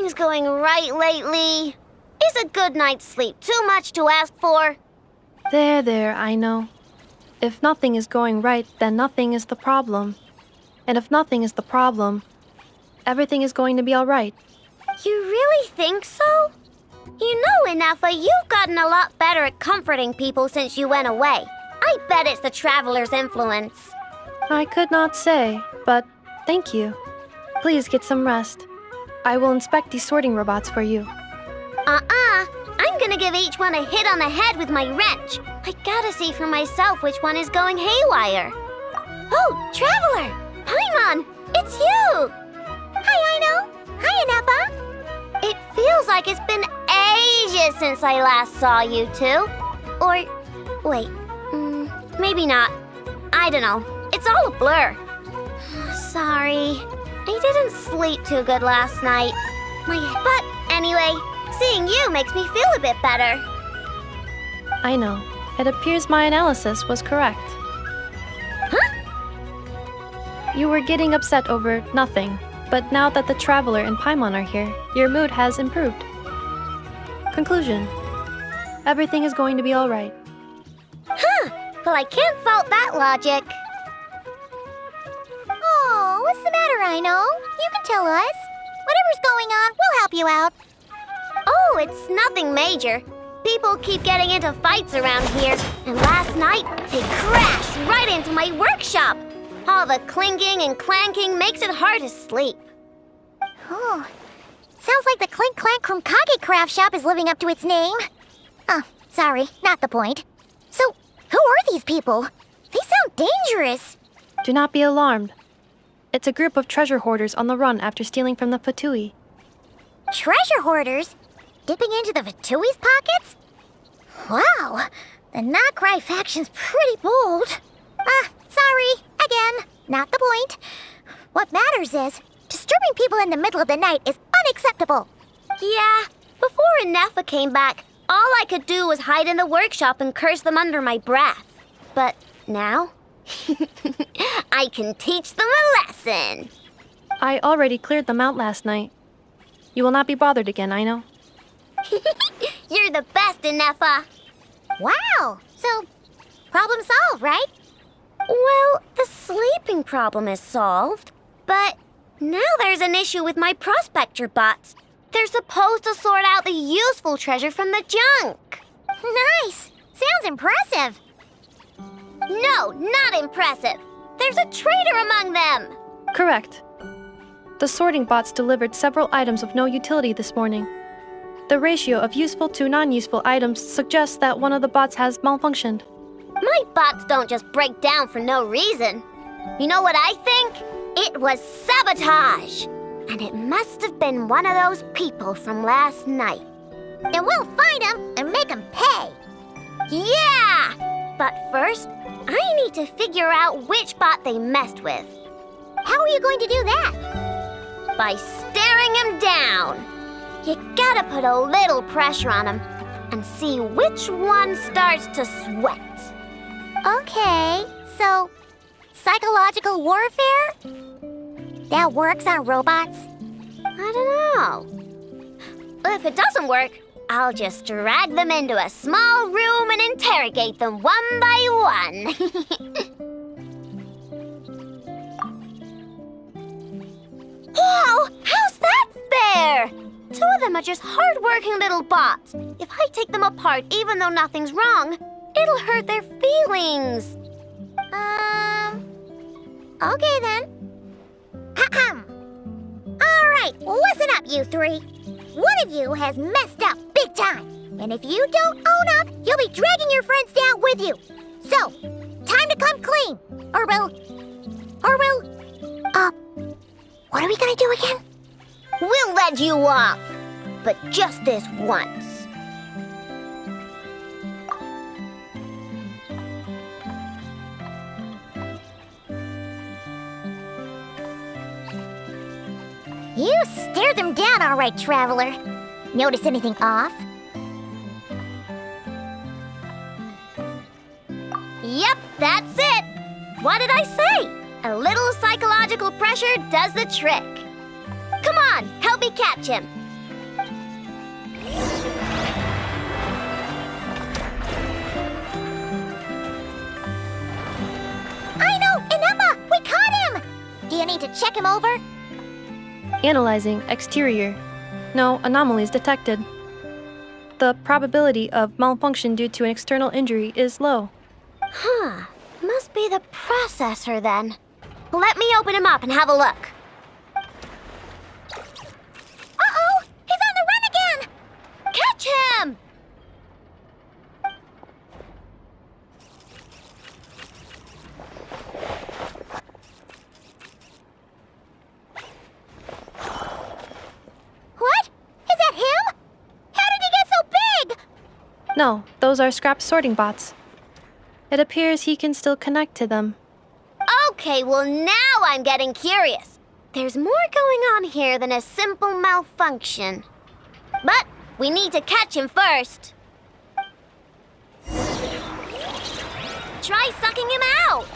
nothing's going right lately. Is a good night's sleep too much to ask for? There, Aino. If nothing is going right, then nothing is the problem. And if nothing is the problem, everything is going to be all right. You really think so? You know, Ineffa, you've gotten a lot better at comforting people since you went away. I bet it's the Traveler's influence. I could not say, but thank you. Please get some rest. I will inspect these sorting robots for you. I'm gonna give each one a hit on the head with my wrench. I gotta see for myself which one is going haywire. Oh, Traveler! Paimon! It's you! Hi, Aino! Hi, Ineffa! It feels like it's been ages since I last saw you two. Or, wait, maybe not. I don't know. It's all a blur. Sorry. I didn't sleep too good last night. But anyway, seeing you makes me feel a bit better. I know. It appears my analysis was correct. Huh? You were getting upset over nothing, but now that the Traveler and Paimon are here, your mood has improved. Conclusion. Everything is going to be all right. Huh. Well, I can't fault that logic. Oh, what's the matter, Aino? You can tell us. Whatever's going on, we'll help you out. Oh, it's nothing major. People keep getting into fights around here, and last night they crashed right into my workshop. All the clinking and clanking makes it hard to sleep. Oh, sounds like the Clink-Clank Krumkake Craftshop is living up to its name. Oh, sorry, not the point. So, who are these people? They sound dangerous. Do not be alarmed. It's a group of treasure hoarders on the run after stealing from the Fatui. Treasure hoarders? Dipping into the Fatui's pockets? Wow, the Nod-Krai faction's pretty bold. Sorry, again, not the point. What matters is, disturbing people in the middle of the night is unacceptable. Yeah, before Ineffa came back, all I could do was hide in the workshop and curse them under my breath. But now, I can teach them a lesson. I already cleared them out last night. You will not be bothered again, Aino. You're the best, Ineffa. Wow, so problem solved, right? Well, the sleeping problem is solved, but now there's an issue with my prospector bots. They're supposed to sort out the useful treasure from the junk. Nice. Sounds impressive. No, not impressive. There's a traitor among them. Correct. The sorting bots delivered several items of no utility this morning. The ratio of useful to non-useful items suggests that one of the bots has malfunctioned. My bots don't just break down for no reason. You know what I think? It was sabotage. And it must have been one of those people from last night. And we'll find him and make him pay. Yeah! But first, I need to figure out which bot they messed with. How are you going to do that? By staring him down. You gotta put a little pressure on him and see which one starts to sweat. Okay, so psychological warfare? That works on robots? I don't know. If it doesn't work, I'll just drag them into a small room and interrogate them one by one. Whoa! How's that fair? Two of them are just hard-working little bots. If I take them apart, even though nothing's wrong, it'll hurt their feelings. Okay then. Ahem. All right, listen up, you three. One of you has messed up big time. And if you don't own up, you'll be dragging your friends down with you. So, time to come clean. Or we'll... what are we gonna do again? We'll let you off. But just this once. You stared them down all right, Traveler. Notice anything off? Yep, that's it. What did I say? A little psychological pressure does the trick. Come on, help me catch him. you need to check him over? Analyzing exterior. No anomalies detected. The probability of malfunction due to an external injury is low. Huh. Must be the processor then. Let me open him up and have a look. Uh-oh! He's on the run again! Catch him! What? Is that him? How did he get so big? No, those are scrap sorting bots. It appears he can still connect to them. Okay, well now I'm getting curious. There's more going on here than a simple malfunction. But we need to catch him first. Try sucking him out.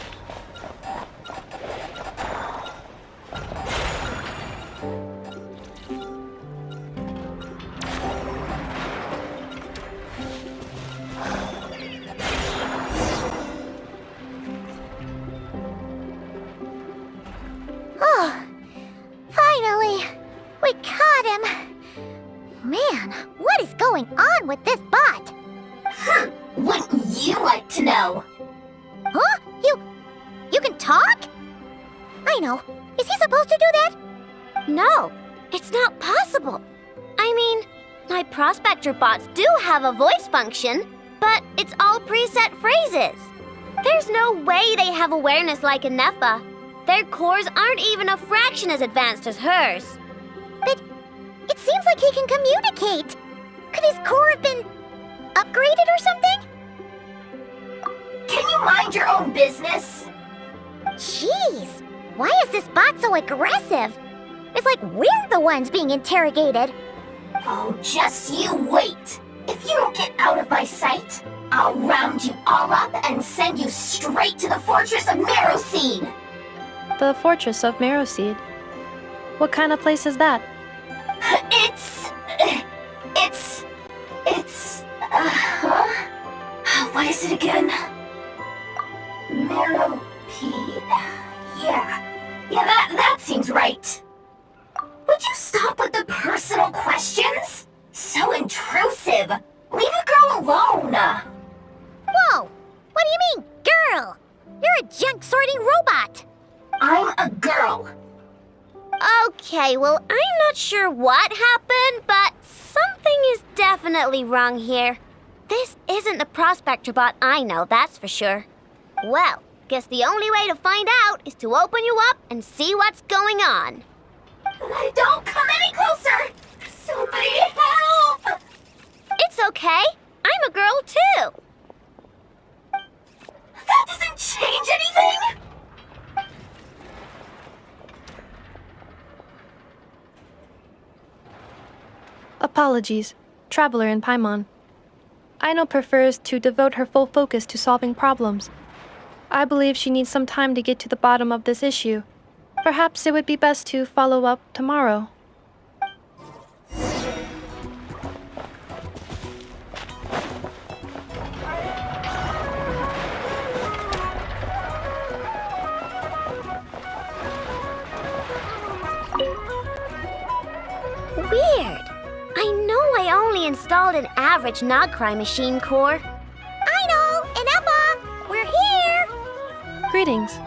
Oh, finally, we caught him. Man, what is going on with this bot? Wouldn't you like to know? Huh? You can talk? I know. Is he supposed to do that? No, it's not possible. I mean, my prospector bots do have a voice function, but it's all preset phrases. There's no way they have awareness like Ineffa. Their cores aren't even a fraction as advanced as hers. But it seems like he can communicate. Could his core have been upgraded or something? Can you mind your own business? Jeez, why is this bot so aggressive? It's like we're the ones being interrogated. Oh, just you wait. If you don't get out of my sight, I'll round you all up and send you straight to the Fortress of Marrowseed. The Fortress of Marrowseed. What kind of place is that? What is it again? Marrowpeed. Yeah, that seems right. Would you stop with the personal questions? So intrusive. Leave a girl alone. Whoa, what do you mean, girl? You're a junk sorting robot. I'm a girl. Okay, well, I'm not sure what happened, but something is definitely wrong here. This isn't the prospector bot I know, that's for sure. Well, guess the only way to find out is to open you up and see what's going on. Don't come any closer! Somebody help! It's okay. I'm a girl too. That doesn't change anything! Apologies, Traveler in Paimon. Aino prefers to devote her full focus to solving problems. I believe she needs some time to get to the bottom of this issue. Perhaps it would be best to follow up tomorrow. Weird. I know I only installed an average Nod-Krai machine core. Aino, Ineffa, we're here. Greetings.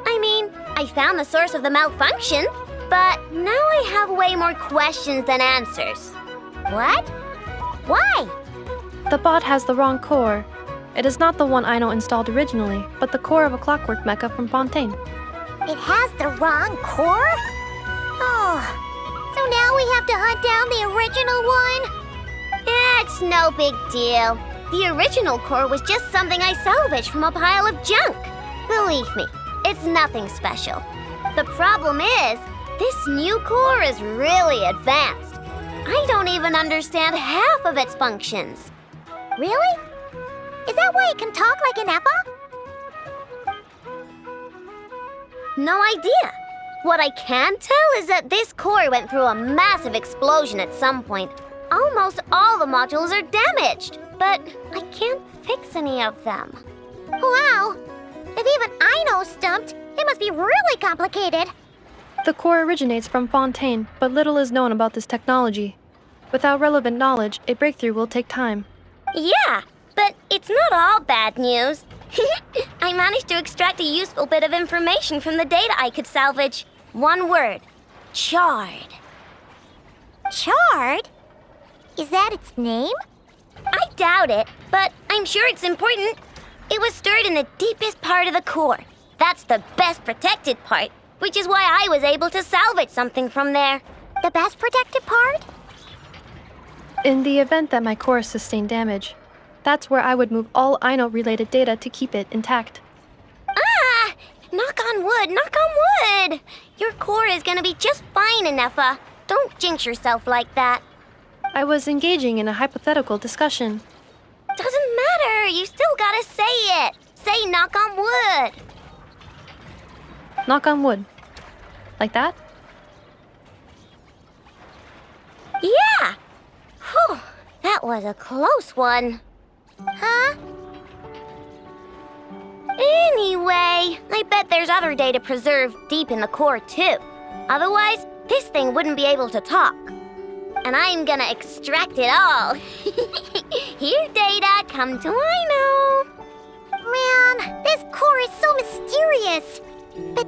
I mean, I found the source of the malfunction, but now I have way more questions than answers. What? Why? The bot has the wrong core. It is not the one Aino installed originally, but the core of a clockwork mecha from Fontaine. It has the wrong core? Oh, so now we have to hunt down the original one? It's no big deal. The original core was just something I salvaged from a pile of junk. Believe me, it's nothing special. The problem is, this new core is really advanced. I don't even understand half of its functions. Really? Is that why it can talk like Ineffa? No idea. What I can tell is that this core went through a massive explosion at some point. Almost all the modules are damaged, but I can't fix any of them. Wow! If even Aino's stumped, It must be really complicated. The core originates from Fontaine, but little is known about this technology. Without relevant knowledge, a breakthrough will take time. Yeah, but it's not all bad news. I managed to extract a useful bit of information from the data I could salvage. One word. Chard. Chard? Is that its name? I doubt it, but I'm sure it's important. It was stored in the deepest part of the core. That's the best protected part, which is why I was able to salvage something from there. The best protected part? In the event that my core sustained damage, that's where I would move all Aino-related data to keep it intact. Ah! Knock on wood, knock on wood! Your core is gonna be just fine, Ineffa. Don't jinx yourself like that. I was engaging in a hypothetical discussion. Doesn't matter, you still gotta say it. Say knock on wood. Knock on wood. Like that? Yeah! Whew, that was a close one. Huh? Anyway, I bet there's other data preserved deep in the core too. Otherwise, this thing wouldn't be able to talk. And I'm gonna extract it all. Here, data, come to Aino. Man, this core is so mysterious. But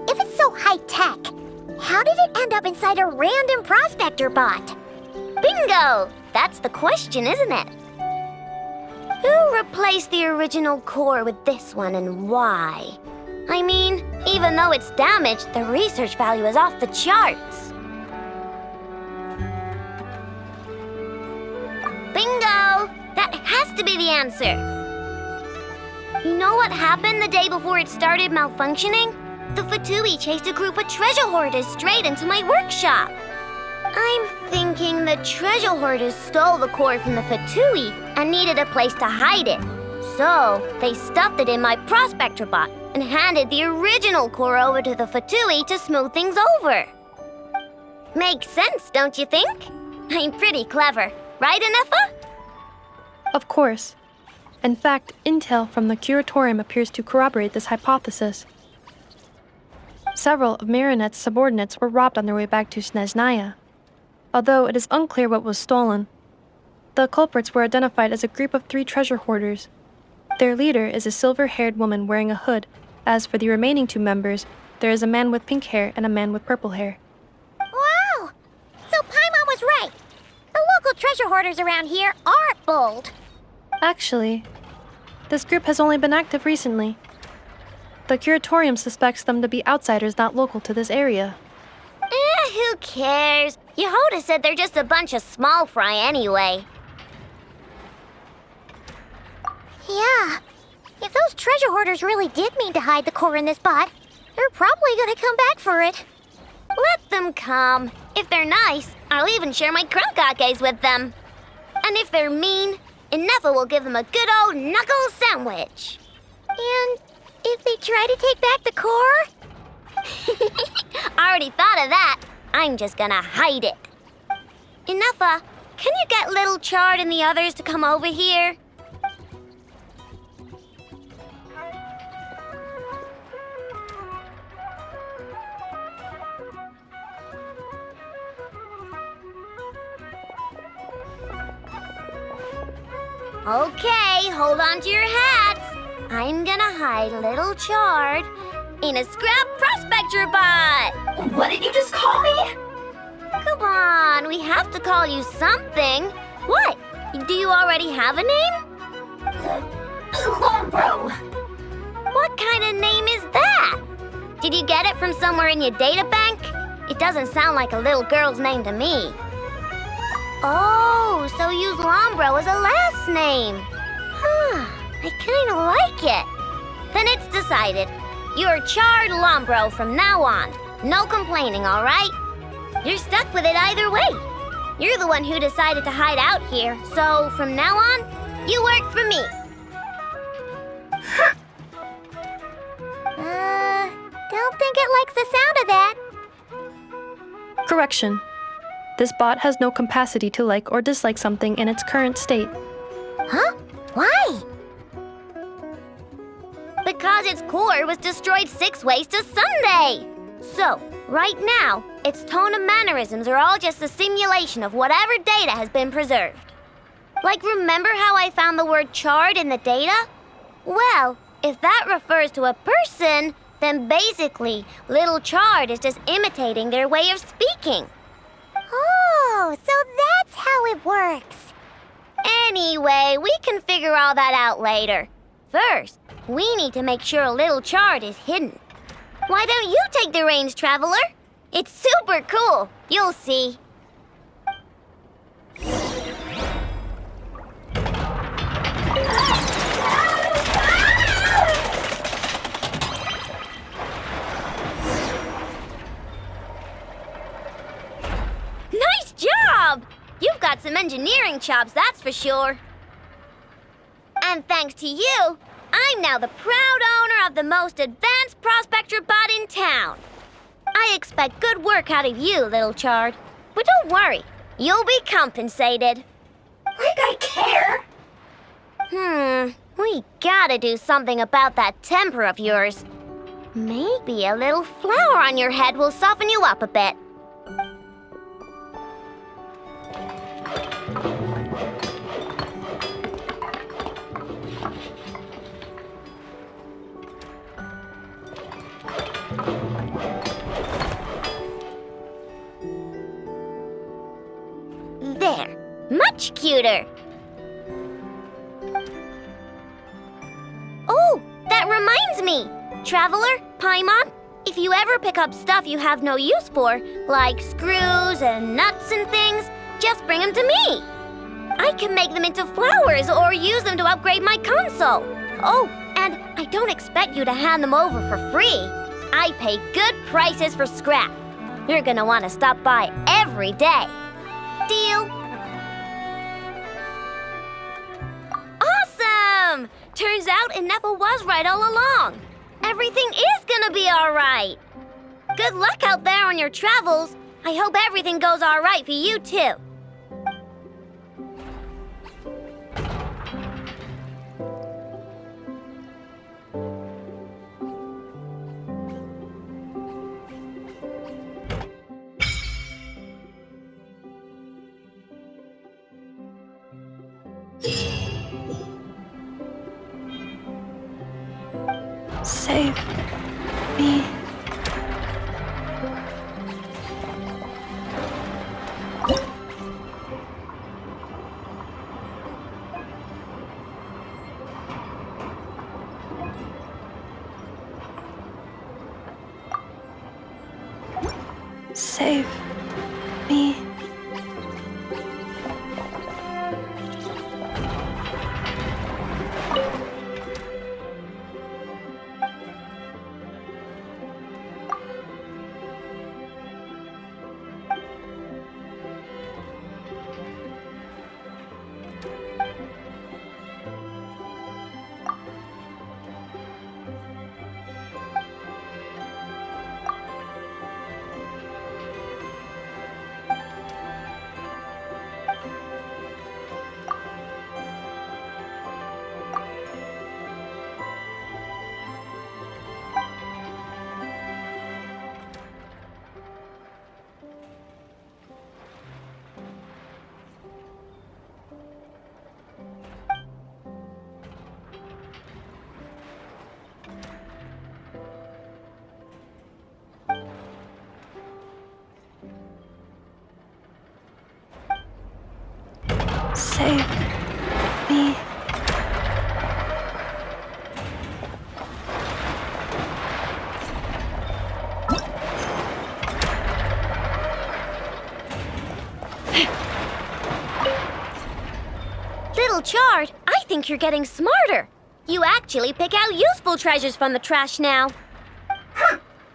if it's so high-tech, how did it end up inside a random prospector bot? Bingo! That's the question, isn't it? Who replaced the original core with this one and why? I mean, even though it's damaged, the research value is off the charts. Bingo! That has to be the answer. You know what happened the day before it started malfunctioning? The Fatui chased a group of treasure hoarders straight into my workshop. I'm thinking the treasure hoarders stole the core from the Fatui and needed a place to hide it. So, they stuffed it in my prospector bot and handed the original core over to the Fatui to smooth things over. Makes sense, don't you think? I'm pretty clever, right, Ineffa? Of course. In fact, intel from the curatorium appears to corroborate this hypothesis. Several of Marinette's subordinates were robbed on their way back to Snezhnaya. Although it is unclear what was stolen, the culprits were identified as a group of 3 treasure hoarders. Their leader is a silver-haired woman wearing a hood. As for the remaining 2 members, there is a man with pink hair and a man with purple hair. Wow! So Paimon was right. The local treasure hoarders around here are bold. Actually, this group has only been active recently. The curatorium suspects them to be outsiders not local to this area. Who cares? Yehoda said they're just a bunch of small fry anyway. Yeah. If those treasure hoarders really did mean to hide the core in this bot, they're probably gonna come back for it. Let them come. If they're nice, I'll even share my Krumkakes with them. And if they're mean, Ineffa will give them a good old knuckle sandwich. And if they try to take back the core? I already thought of that. I'm just gonna hide it. Ineffa, can you get Little Chard and the others to come over here? Okay, hold on to your hats. I'm gonna hide Little Chard in a scrap prospector bot. What did you just call me? Come on, we have to call you something. What? Do you already have a name? Lombro. What kind of name is that? Did you get it from somewhere in your data bank? It doesn't sound like a little girl's name to me. Oh, so use Lombro as a last name. Huh, I kind of like it. Then it's decided. You're Chard Lombro from now on. No complaining, all right? You're stuck with it either way. You're the one who decided to hide out here, so from now on, you work for me. Don't think it likes the sound of that. Correction. This bot has no capacity to like or dislike something in its current state. Huh? Why? But because its core was destroyed 6 ways to Sunday. So, right now, its tone and mannerisms are all just a simulation of whatever data has been preserved. Like, remember how I found the word charred in the data? Well, if that refers to a person, then basically, little Chard is just imitating their way of speaking. Oh, so that's how it works. Anyway, we can figure all that out later. First, we need to make sure little Chard is hidden. Why don't you take the reins, Traveler? It's super cool. You'll see. Nice job! You've got some engineering chops, that's for sure. And thanks to you, I'm now the proud owner of the most advanced prospector bot in town. I expect good work out of you, little Chard. But don't worry, you'll be compensated. Like I care. We gotta do something about that temper of yours. Maybe a little flour on your head will soften you up a bit. There, much cuter. Oh, that reminds me! Traveler, Paimon, if you ever pick up stuff you have no use for, like screws and nuts and things, just bring them to me. I can make them into flowers or use them to upgrade my console. Oh, and I don't expect you to hand them over for free. I pay good prices for scrap. You're gonna want to stop by every day. Deal? Awesome! Turns out Ineffa was right all along. Everything is gonna be all right. Good luck out there on your travels. I hope everything goes all right for you, too. Save me. Save me. Save me. Little Chard, I think you're getting smarter. You actually pick out useful treasures from the trash now.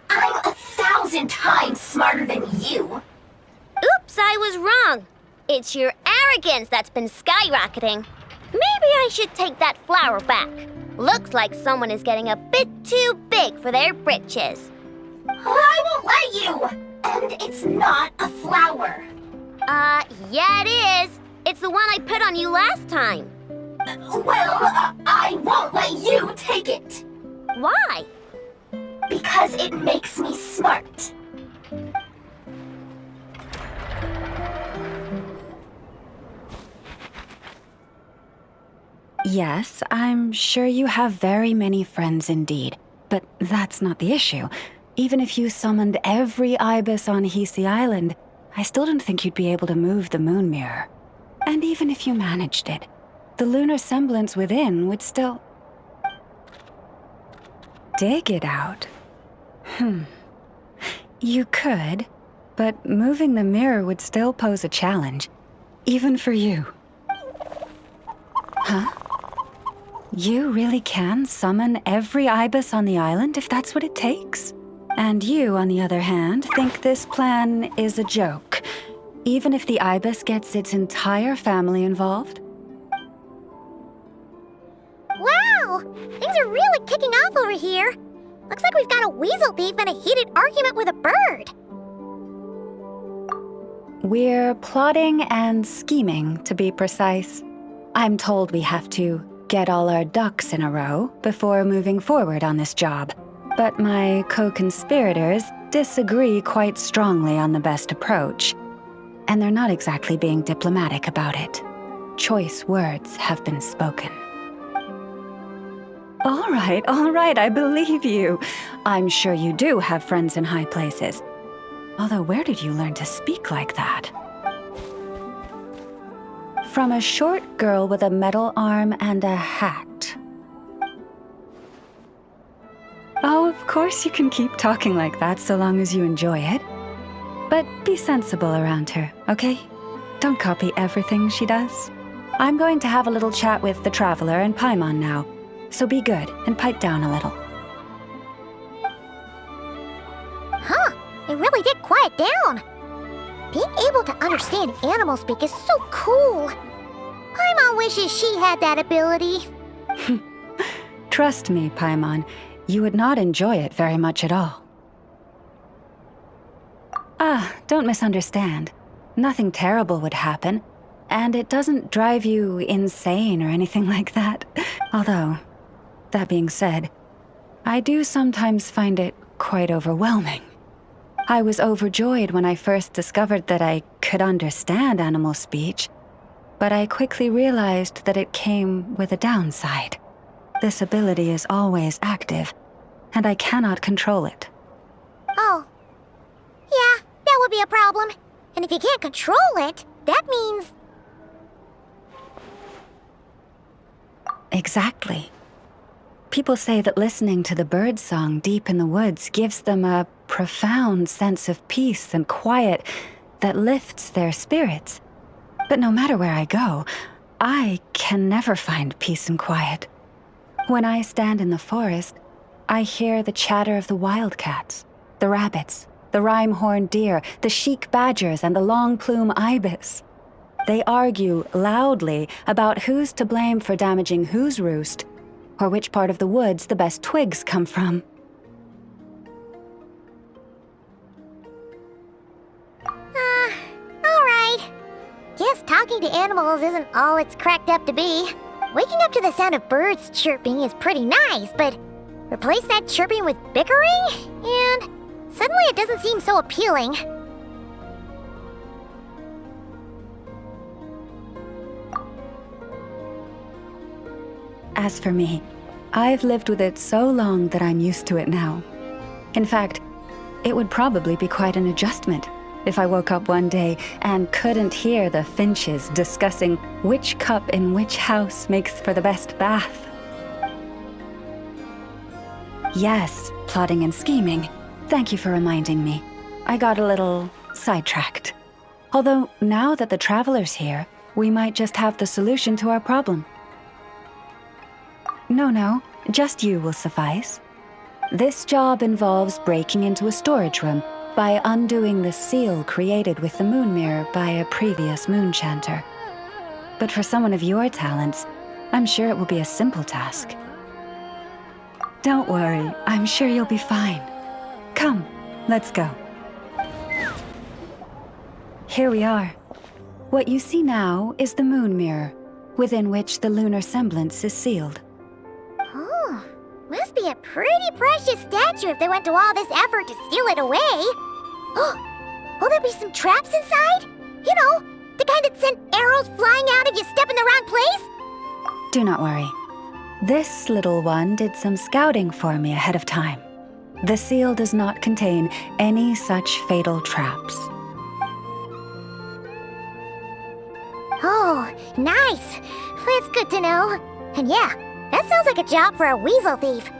I'm 1,000 times smarter than you. Oops, I was wrong. It's your arrogance that's been skyrocketing. Maybe I should take that flower back. Looks like someone is getting a bit too big for their britches. I won't let you. And it's not a flower. Yeah it is. It's the one I put on you last time. Well, I won't let you take it. Why? Because it makes me smart. Yes, I'm sure you have very many friends indeed, but that's not the issue. Even if you summoned every ibis on Hisi Island, I still don't think you'd be able to move the moon mirror. And even if you managed it, the lunar semblance within would still... dig it out. You could, but moving the mirror would still pose a challenge, even for you. Huh? You really can summon every ibis on the island if that's what it takes? And you, on the other hand, think this plan is a joke, even if the ibis gets its entire family involved? Wow! Things are really kicking off over here. Looks like we've got a weasel thief and a heated argument with a bird. We're plotting and scheming, to be precise. I'm told we have to get all our ducks in a row before moving forward on this job. But my co-conspirators disagree quite strongly on the best approach. And they're not exactly being diplomatic about it. Choice words have been spoken. All right, I believe you. I'm sure you do have friends in high places. Although, where did you learn to speak like that? From a short girl with a metal arm and a hat. Oh, of course you can keep talking like that so long as you enjoy it. But be sensible around her, okay? Don't copy everything she does. I'm going to have a little chat with the Traveler and Paimon now, so be good and pipe down a little. Huh, it really did quiet down. Being able to understand animal speak is so cool. Paimon wishes she had that ability. Trust me, Paimon, you would not enjoy it very much at all. Don't misunderstand. Nothing terrible would happen, and it doesn't drive you insane or anything like that. Although, that being said, I do sometimes find it quite overwhelming. I was overjoyed when I first discovered that I could understand animal speech, but I quickly realized that it came with a downside. This ability is always active, and I cannot control it. Oh. Yeah, that would be a problem. And if you can't control it, that means... Exactly. People say that listening to the bird song deep in the woods gives them a profound sense of peace and quiet that lifts their spirits. But no matter where I go, I can never find peace and quiet. When I stand in the forest, I hear the chatter of the wildcats, the rabbits, the rhyme-horned deer, the chic badgers, and the long-plume ibis. They argue loudly about who's to blame for damaging whose roost, or which part of the woods the best twigs come from. Alright. Guess talking to animals isn't all it's cracked up to be. Waking up to the sound of birds chirping is pretty nice, but replace that chirping with bickering, and suddenly it doesn't seem so appealing. As for me, I've lived with it so long that I'm used to it now. In fact, it would probably be quite an adjustment if I woke up one day and couldn't hear the finches discussing which cup in which house makes for the best bath. Yes, plotting and scheming. Thank you for reminding me. I got a little sidetracked. Although, now that the Traveler's here, we might just have the solution to our problem. No, just you will suffice. This job involves breaking into a storage room by undoing the seal created with the moon mirror by a previous moon chanter. But for someone of your talents, I'm sure it will be a simple task. Don't worry, I'm sure you'll be fine. Come, let's go. Here we are. What you see now is the moon mirror, within which the lunar semblance is sealed. Oh, must be a pretty precious statue if they went to all this effort to steal it away. Will there be some traps inside? You know, the kind that sent arrows flying out if you step in the wrong place? Do not worry. This little one did some scouting for me ahead of time. The seal does not contain any such fatal traps. Oh, nice. That's good to know. And yeah, that sounds like a job for a weasel thief.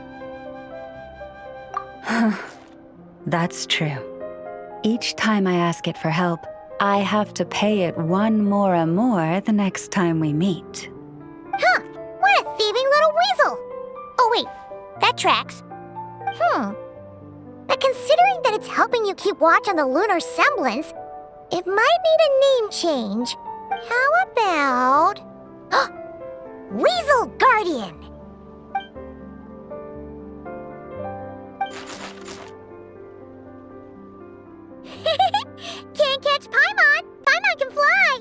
That's true. Each time I ask it for help, I have to pay it 1 mora more the next time we meet. Huh, what a thieving little weasel! Oh wait, that tracks. But considering that it's helping you keep watch on the lunar semblance, it might need a name change. How about... Weasel Guardian! Can't catch Paimon! Paimon can fly!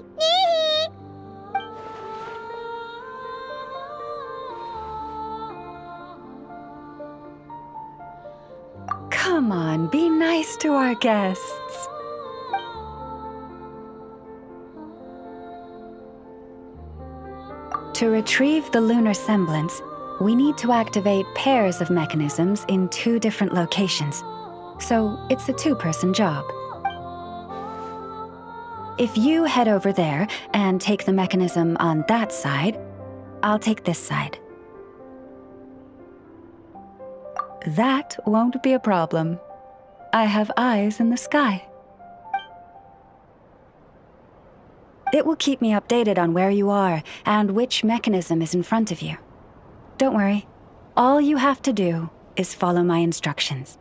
Come on, be nice to our guests. To retrieve the lunar semblance, we need to activate pairs of mechanisms in 2 different locations. So it's a 2-person job. If you head over there and take the mechanism on that side, I'll take this side. That won't be a problem. I have eyes in the sky. It will keep me updated on where you are and which mechanism is in front of you. Don't worry. All you have to do is follow my instructions.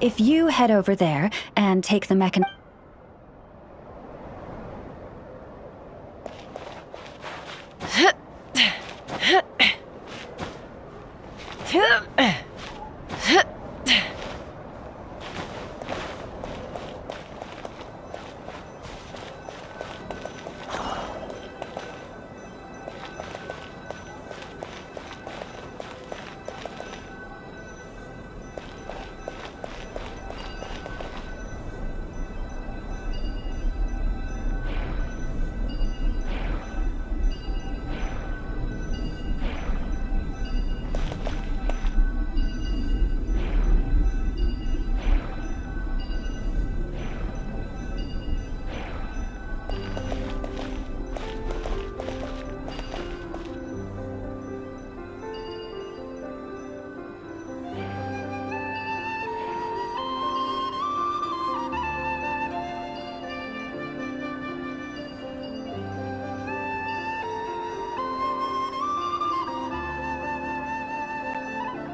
If you head over there and take the mechanism...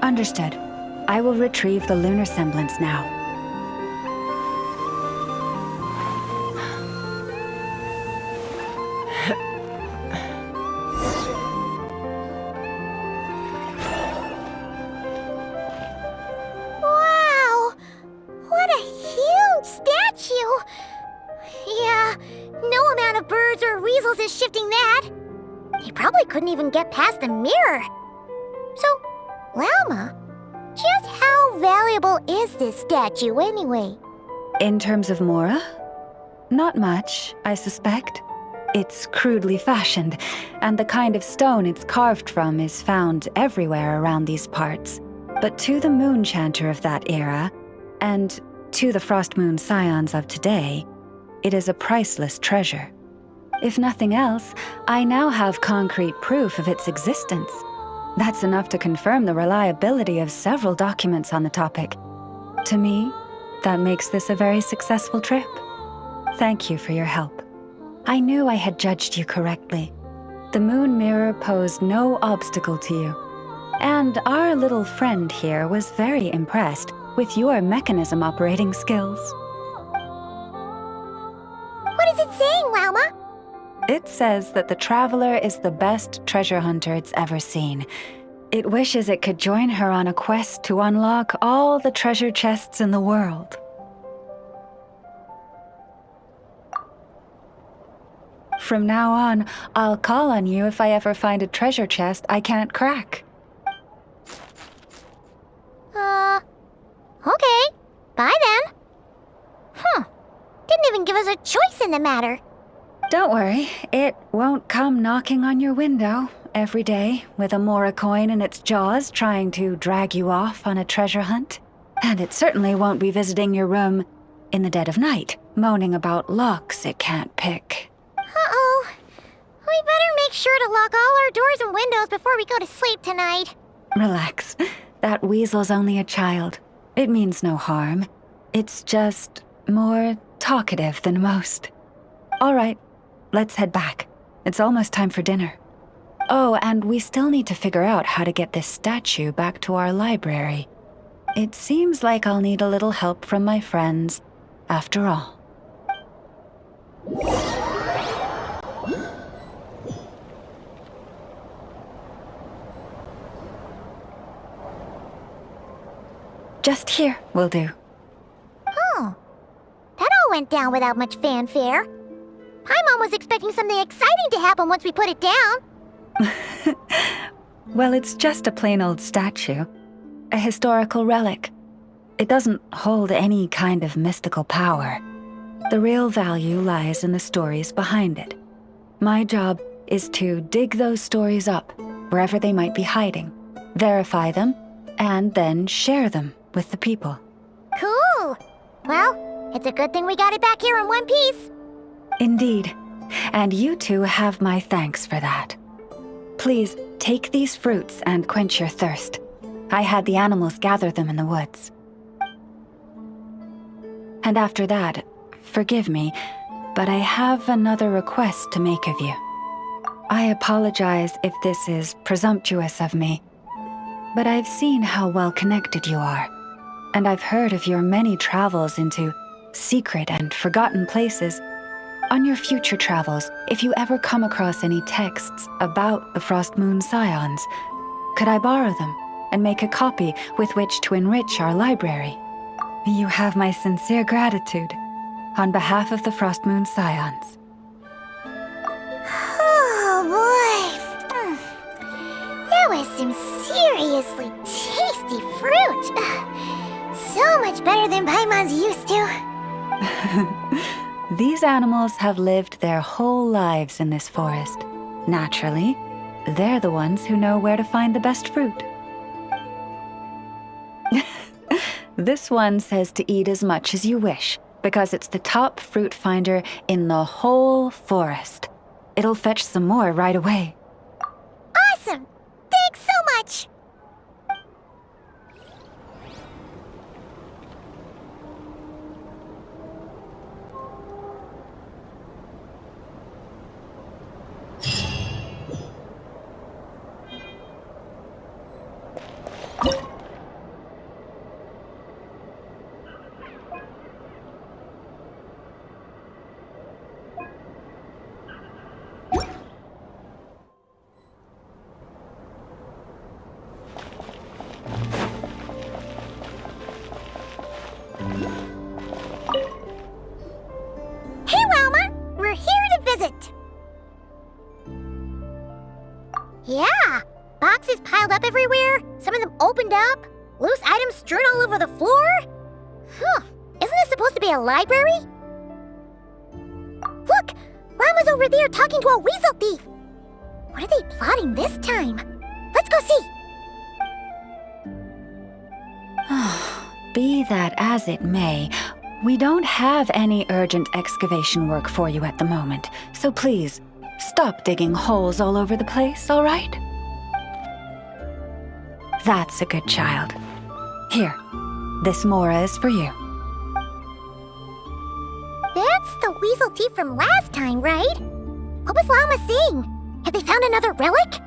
Understood. I will retrieve the lunar semblance now. Wow! What a huge statue! Yeah, no amount of birds or weasels is shifting that. You probably couldn't even get past the mirror. So, Lauma, just how valuable is this statue anyway? In terms of mora? Not much, I suspect. It's crudely fashioned, and the kind of stone it's carved from is found everywhere around these parts. But to the moon chanter of that era, and to the frost moon scions of today, it is a priceless treasure. If nothing else, I now have concrete proof of its existence. That's enough to confirm the reliability of several documents on the topic. To me, that makes this a very successful trip. Thank you for your help. I knew I had judged you correctly. The moon mirror posed no obstacle to you. And our little friend here was very impressed with your mechanism operating skills. What is it saying, Lauma? It says that the Traveler is the best treasure hunter it's ever seen. It wishes it could join her on a quest to unlock all the treasure chests in the world. From now on, I'll call on you if I ever find a treasure chest I can't crack. Okay. Bye then. Didn't even give us a choice in the matter. Don't worry, it won't come knocking on your window every day with a Mora coin in its jaws trying to drag you off on a treasure hunt. And it certainly won't be visiting your room in the dead of night, moaning about locks it can't pick. Uh-oh. We better make sure to lock all our doors and windows before we go to sleep tonight. Relax. That weasel's only a child. It means no harm. It's just more talkative than most. All right, let's head back. It's almost time for dinner. Oh, and we still need to figure out how to get this statue back to our library. It seems like I'll need a little help from my friends, after all. Just here will do. Oh. That all went down without much fanfare. Paimon was expecting something exciting to happen once we put it down. Well, it's just a plain old statue. A historical relic. It doesn't hold any kind of mystical power. The real value lies in the stories behind it. My job is to dig those stories up, wherever they might be hiding, verify them, and then share them with the people. Cool. Well, it's a good thing we got it back here in one piece. Indeed. And you two have my thanks for that. Please, take these fruits and quench your thirst. I had the animals gather them in the woods. And after that, forgive me, but I have another request to make of you. I apologize if this is presumptuous of me, but I've seen how well connected you are, and I've heard of your many travels into secret and forgotten places. On your future travels, if you ever come across any texts about the Frost Moon Scions, could I borrow them and make a copy with which to enrich our library? You have my sincere gratitude on behalf of the Frost Moon Scions. Oh boy. That was some seriously tasty fruit. So much better than Paimon's used to. These animals have lived their whole lives in this forest. Naturally, they're the ones who know where to find the best fruit. This one says to eat as much as you wish, because it's the top fruit finder in the whole forest. It'll fetch some more right away. Awesome! Thanks so much! Hey, Lauma! We're here to visit! Yeah! Boxes piled up everywhere, some of them opened up, loose items strewn all over the floor. Huh. Isn't this supposed to be a library? Look! Lauma's over there talking to a weasel thief! What are they plotting this time? Let's go see! Be that as it may, we don't have any urgent excavation work for you at the moment, so please, stop digging holes all over the place, all right? That's a good child. Here, this Mora is for you. That's the weasel thief from last time, right? What was Lauma saying? Have they found another relic?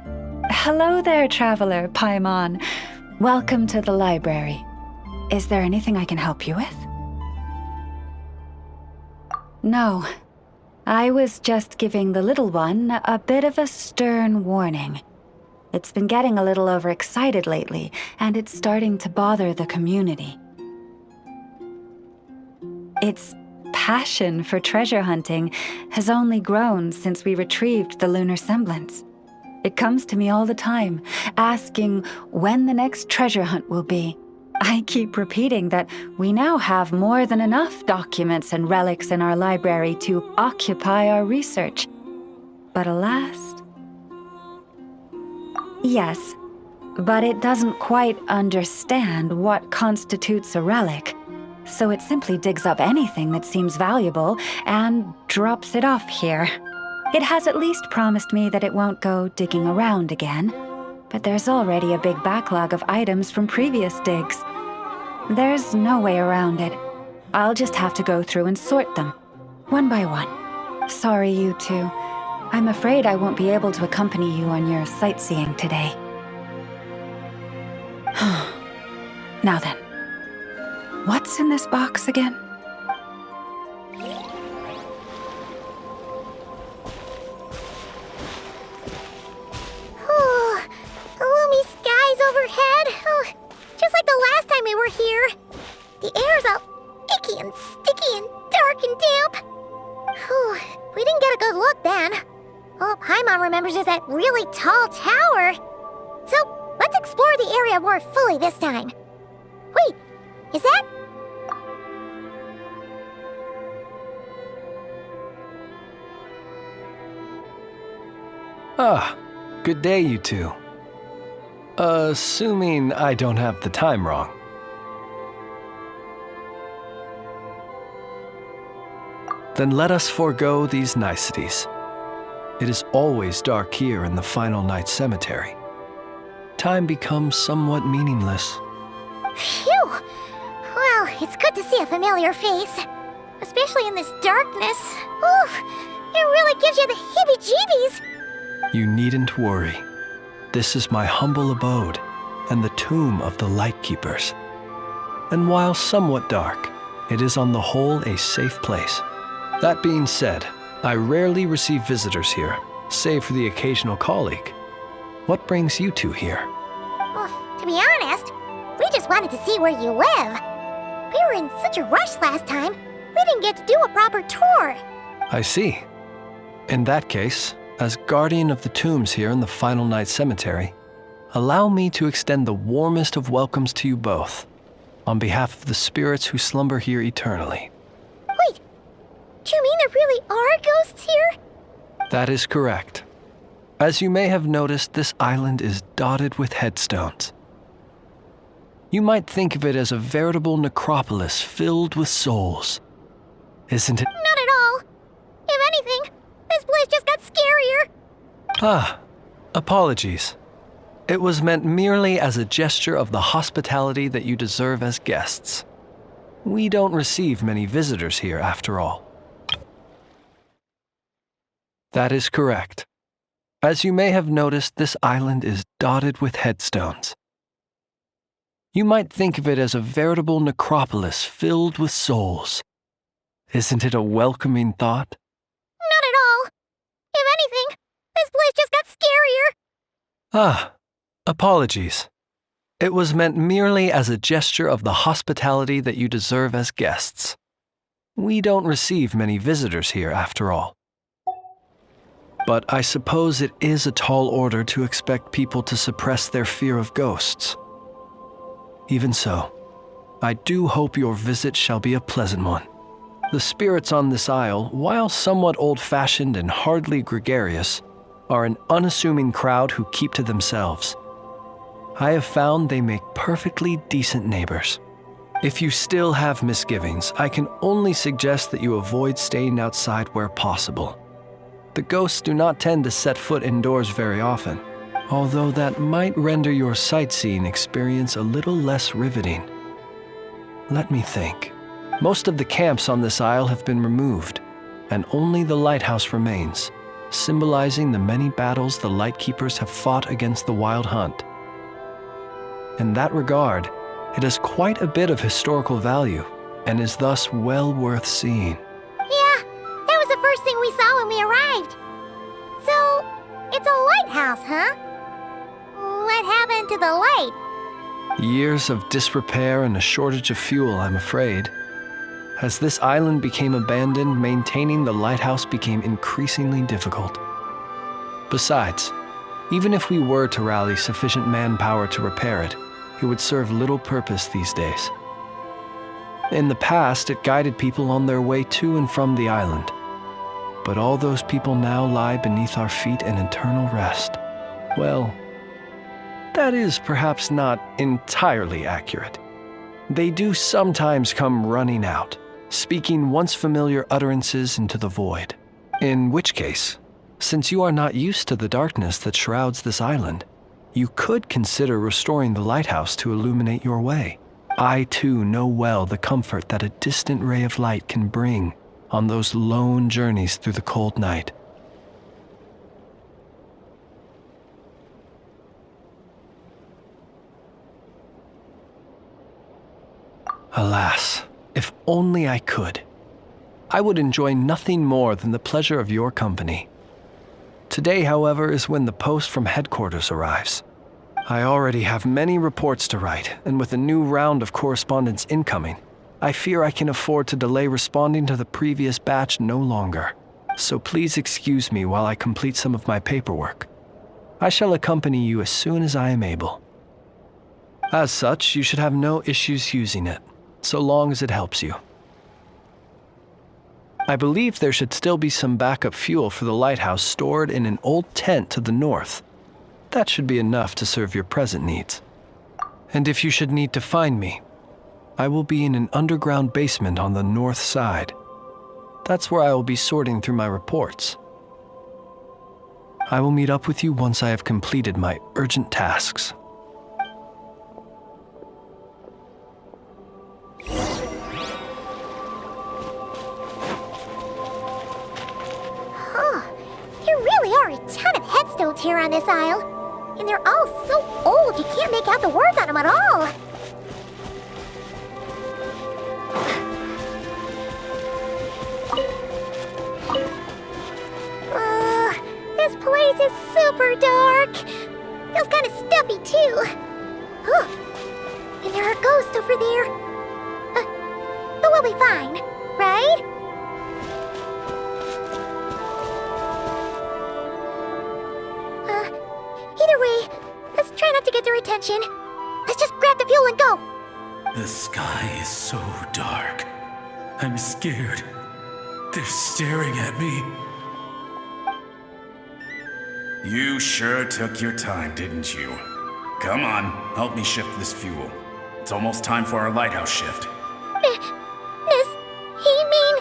Hello there, traveler, Paimon. Welcome to the library. Is there anything I can help you with? No. I was just giving the little one a bit of a stern warning. It's been getting a little overexcited lately, and it's starting to bother the community. It's passion for treasure hunting has only grown since we retrieved the lunar semblance. It comes to me all the time, asking when the next treasure hunt will be. I keep repeating that we now have more than enough documents and relics in our library to occupy our research. But alas... Yes, but it doesn't quite understand what constitutes a relic, so it simply digs up anything that seems valuable and drops it off here. It has at least promised me that it won't go digging around again, but there's already a big backlog of items from previous digs. There's no way around it. I'll just have to go through and sort them, one by one. Sorry, you two. I'm afraid I won't be able to accompany you on your sightseeing today. Now then, what's in this box again? Oh, gloomy skies overhead. Oh, just like the last time we were here. The air's all icky and sticky and dark and damp. Whew, we didn't get a good look then. All Paimon remembers is that really tall tower. So, let's explore the area more fully this time. Wait, is that... Ah, good day, you two. Assuming I don't have the time wrong. Then let us forego these niceties. It is always dark here in the final night cemetery. Time becomes somewhat meaningless. Phew! Well, it's good to see a familiar face. Especially in this darkness. Oof! It really gives you the heebie-jeebies! You needn't worry. This is my humble abode and the tomb of the Lightkeepers. And while somewhat dark, it is on the whole a safe place. That being said, I rarely receive visitors here, save for the occasional colleague. What brings you two here? Well, to be honest, we just wanted to see where you live. We were in such a rush last time, we didn't get to do a proper tour. I see. In that case, as guardian of the tombs here in the Final Night Cemetery, allow me to extend the warmest of welcomes to you both, on behalf of the spirits who slumber here eternally. Wait, do you mean there really are ghosts here? That is correct. As you may have noticed, this island is dotted with headstones. You might think of it as a veritable necropolis filled with souls. Isn't it? Not at all. If anything, this place just got scarier. Ah, apologies. It was meant merely as a gesture of the hospitality that you deserve as guests. We don't receive many visitors here, after all. That is correct. As you may have noticed, this island is dotted with headstones. You might think of it as a veritable necropolis filled with souls. Isn't it a welcoming thought? Not at all. If anything, this place just got scarier. Ah, apologies. It was meant merely as a gesture of the hospitality that you deserve as guests. We don't receive many visitors here, after all. But I suppose it is a tall order to expect people to suppress their fear of ghosts. Even so, I do hope your visit shall be a pleasant one. The spirits on this isle, while somewhat old-fashioned and hardly gregarious, are an unassuming crowd who keep to themselves. I have found they make perfectly decent neighbors. If you still have misgivings, I can only suggest that you avoid staying outside where possible. The ghosts do not tend to set foot indoors very often, although that might render your sightseeing experience a little less riveting. Let me think. Most of the camps on this isle have been removed, and only the lighthouse remains, symbolizing the many battles the Lightkeepers have fought against the Wild Hunt. In that regard, it has quite a bit of historical value, and is thus well worth seeing. Yeah, that was the first thing we saw when we arrived. So, it's a lighthouse, huh? What happened to the light? Years of disrepair and a shortage of fuel, I'm afraid. As this island became abandoned, maintaining the lighthouse became increasingly difficult. Besides, even if we were to rally sufficient manpower to repair it, it would serve little purpose these days. In the past, it guided people on their way to and from the island. But all those people now lie beneath our feet in eternal rest. Well, that is perhaps not entirely accurate. They do sometimes come running out, speaking once familiar utterances into the void. In which case, since you are not used to the darkness that shrouds this island, you could consider restoring the lighthouse to illuminate your way. I too know well the comfort that a distant ray of light can bring on those lone journeys through the cold night. Alas, if only I could. I would enjoy nothing more than the pleasure of your company. Today, however, is when the post from headquarters arrives. I already have many reports to write, and with a new round of correspondence incoming, I fear I can afford to delay responding to the previous batch no longer. So please excuse me while I complete some of my paperwork. I shall accompany you as soon as I am able. As such, you should have no issues using it, so long as it helps you. I believe there should still be some backup fuel for the lighthouse stored in an old tent to the north. That should be enough to serve your present needs. And if you should need to find me, I will be in an underground basement on the north side. That's where I will be sorting through my reports. I will meet up with you once I have completed my urgent tasks. There really are a ton of headstones here on this isle. And they're all so old you can't make out the words on them at all. This place is super dark. Feels kind of stuffy too. And there are ghosts over there. But we'll be fine, right? Either way, let's try not to get their attention. Let's just grab the fuel and go. The sky is so dark. I'm scared. They're staring at me. You sure took your time, didn't you? Come on, help me shift this fuel. It's almost time for our lighthouse shift. Miss, he mean...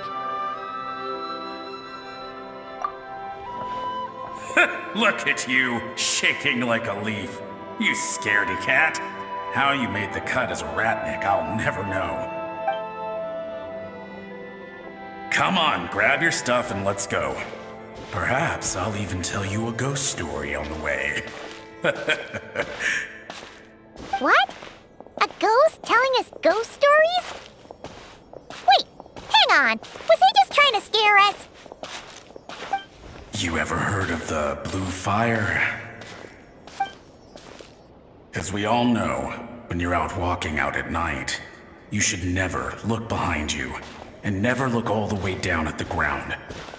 Look at you, shaking like a leaf. You scaredy cat. How you made the cut as a ratnik, I'll never know. Come on, grab your stuff and let's go. Perhaps I'll even tell you a ghost story on the way. What? A ghost telling us ghost stories? Wait, hang on. Was he just trying to scare us? You ever heard of the blue fire? As we all know, when you're out walking out at night, you should never look behind you, and never look all the way down at the ground.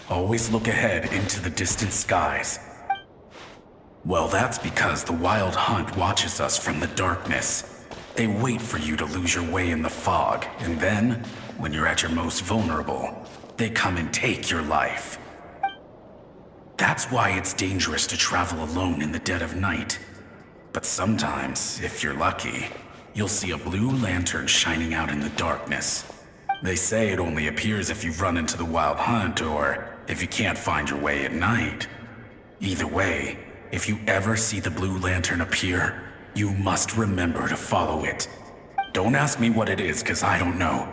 Always look ahead into the distant skies. Well, that's because the Wild Hunt watches us from the darkness. They wait for you to lose your way in the fog, and then, when you're at your most vulnerable, they come and take your life. That's why it's dangerous to travel alone in the dead of night. But sometimes, if you're lucky, you'll see a blue lantern shining out in the darkness. They say it only appears if you've run into the Wild Hunt or if you can't find your way at night. Either way, if you ever see the blue lantern appear, you must remember to follow it. Don't ask me what it is, 'cause I don't know.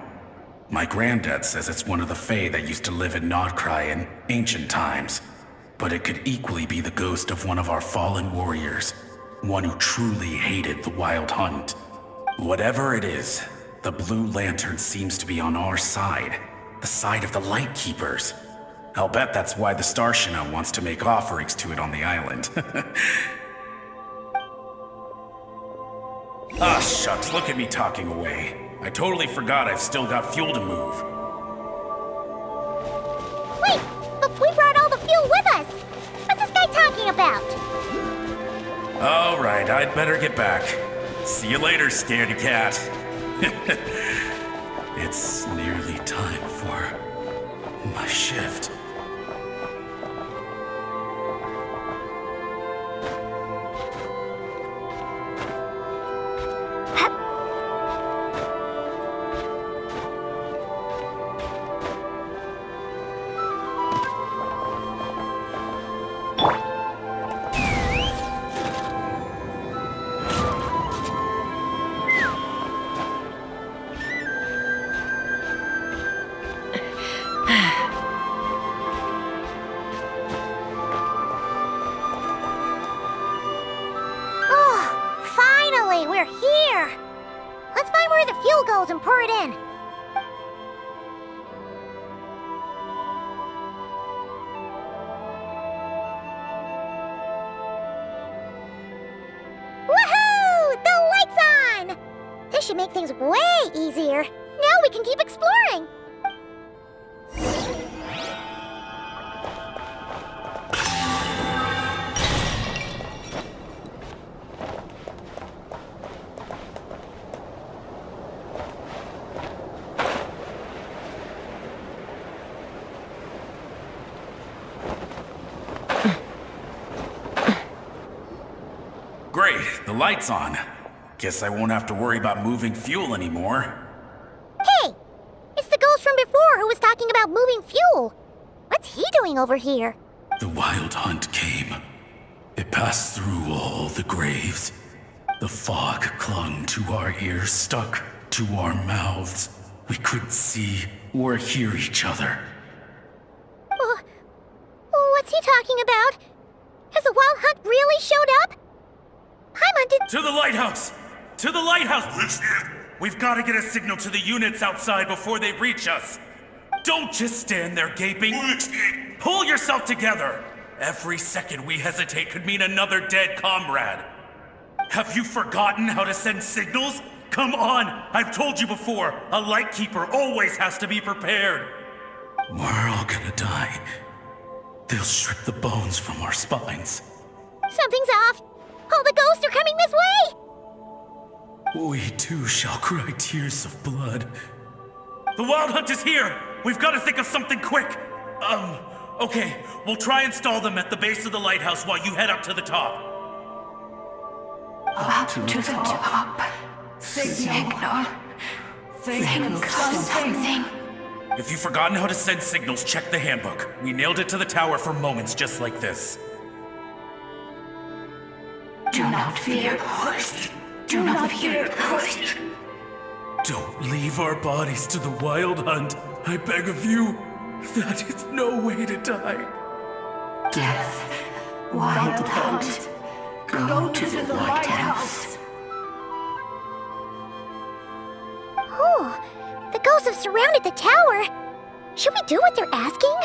My granddad says it's one of the Fae that used to live in Nod-Krai in ancient times. But it could equally be the ghost of one of our fallen warriors, one who truly hated the Wild Hunt. Whatever it is, the blue lantern seems to be on our side, the side of the Light Keepers. I'll bet that's why the Starshina wants to make offerings to it on the island. Ah, shucks, look at me talking away. I totally forgot I've still got fuel to move. All right, I'd better get back. See you later, scaredy cat. It's nearly time for my shift. We're here! Let's find where the fuel goes and pour it in. Woohoo! The light's on! This should make things way easier. Now we can keep exploring. Great, the light's on. Guess I won't have to worry about moving fuel anymore. Hey! It's the ghost from before who was talking about moving fuel. What's he doing over here? The wild hunt came. It passed through all the graves. The fog clung to our ears, stuck to our mouths. We couldn't see or hear each other. What's he talking about? Has the wild hunt really showed up? Paimon did— To the lighthouse! To the lighthouse! We've got to get a signal to the units outside before they reach us. Don't just stand there gaping. Pull yourself together. Every second we hesitate could mean another dead comrade. Have you forgotten how to send signals? Come on! I've told you before, a lightkeeper always has to be prepared. We're all gonna die. They'll strip the bones from our spines. Something's off. All the ghosts are coming this way! We too shall cry tears of blood. The wild hunt is here! We've got to think of something quick! Okay, we'll try and stall them at the base of the lighthouse while you head up to the top. Up to the top. Signal. Think of something. If you've forgotten how to send signals, check the handbook. We nailed it to the tower for moments just like this. Do not fear. Do not fear. Don't leave our bodies to the wild hunt. I beg of you. That is no way to die. Death. Wild hunt. Go to the lighthouse. Oh, the ghosts have surrounded the tower. Should we do what they're asking?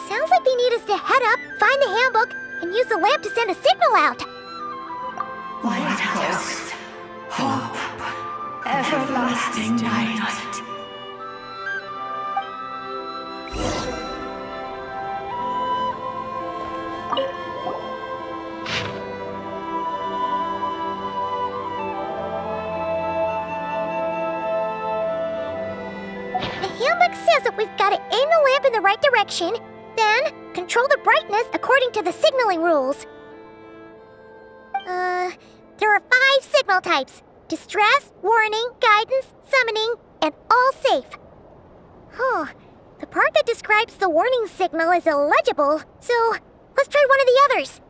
Sounds like they need us to head up, find the handbook, and use the lamp to send a signal out. Lighthouse. Hope. Everlasting night. The handbook says that we've got to aim the lamp in the right direction, then control the brightness according to the signaling rules. There are 5 signal types: distress, warning, guidance, summoning, and all safe. The part that describes the warning signal is illegible, so let's try one of the others.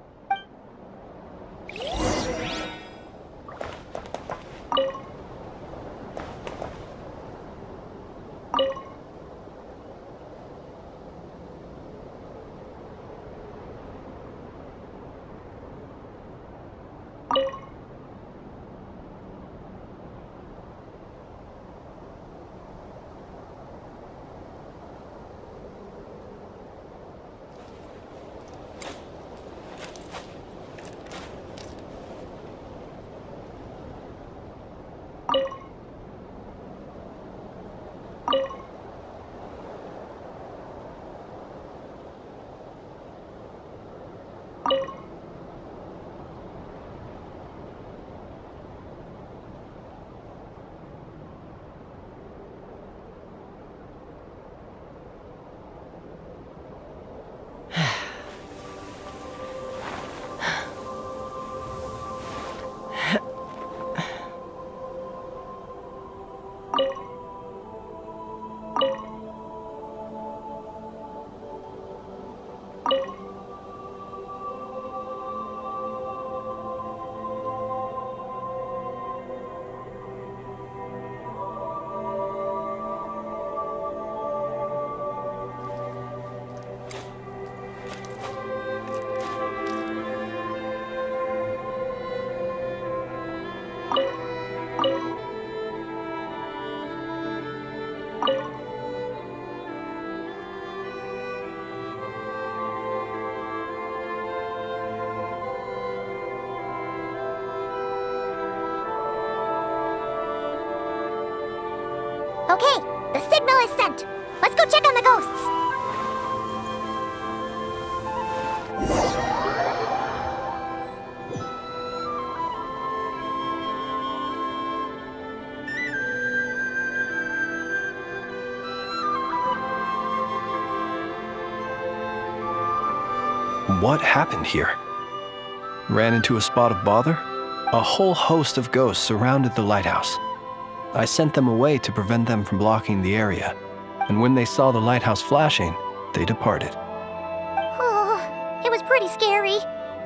Okay, the signal is sent. Let's go check on the ghosts. What happened here? Ran into a spot of bother? A whole host of ghosts surrounded the lighthouse. I sent them away to prevent them from blocking the area, and when they saw the lighthouse flashing, they departed. Oh, it was pretty scary.